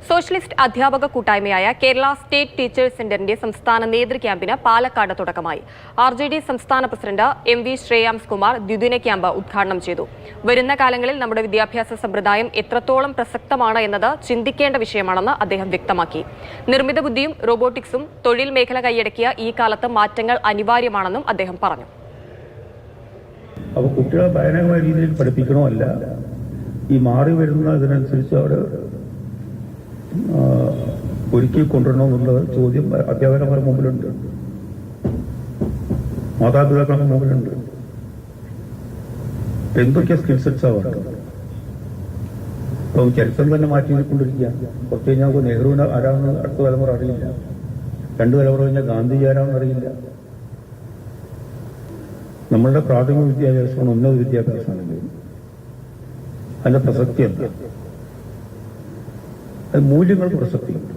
Socialist അധ്യാപക കൂട്ടായ്മയായ Kerala state teachers സെന്ററിന്റെ സംസ്ഥാന നേതൃ ക്യാമ്പിന് പാലക്കാട് തുടക്കമായി. RJD സംസ്ഥാന പ്രസിഡന്റ് MV ശ്രേയാംസ് കുമാർ ദ്വിദിന ക്യാമ്പ് ഉദ്ഘാടനം ചെയ്തു. വരുന്ന കാലങ്ങളിൽ നമ്മുടെ വിദ്യാഭ്യാസ സമ്പ്രദായം എത്രത്തോളം പ്രസക്തമാണ് എന്നത് ചിന്തിക്കേണ്ട വിഷയമാണെന്ന് അദ്ദേഹം വ്യക്തമാക്കി. നിർമ്മിത ബുദ്ധിയും റോബോട്ടിക്സും തൊഴിൽ മേഖല കൈയടക്കിയ ഈ കാലത്ത് മാറ്റങ്ങൾ അനിവാര്യമാണെന്നും അദ്ദേഹം പറഞ്ഞു. അപ്പോൾ കുട്ടികളെ ഭയാനകമായ രീതിയിൽ പഠിപ്പിക്കണമല്ല, ഈ മാറി വരുന്ന ഇതിനനുസരിച്ച് അവിടെ ഒരുക്കി കൊണ്ടുവരണമെന്നുള്ള ചോദ്യം അധ്യാപകന്മാരുടെ മുമ്പിലുണ്ട്, മാതാപിതാക്കളുടെ മുമ്പിലുണ്ട്. എന്തൊക്കെ സ്കിൽ സെറ്റ്സാണ് വേണ്ടത്? ഇപ്പം ചരിത്രം തന്നെ മാറ്റിക്കൊണ്ടിരിക്കുക. കുറച്ച് കഴിഞ്ഞാൽ നെഹ്റുവിന് ആരാണെന്ന് അടുത്ത തലമുറ അറിയില്ല, 2 തലമുറ കഴിഞ്ഞാൽ ഗാന്ധിജി ആരാണെന്ന് അറിയില്ല. നമ്മളുടെ പ്രാഥമിക വിദ്യാഭ്യാസമാണ് ഉന്നത വിദ്യാഭ്യാസമാണെങ്കിൽ അതിന്റെ പ്രസക്തി എന്താ? അത് മൂല്യങ്ങൾക്ക് പ്രസക്തിയുണ്ട്.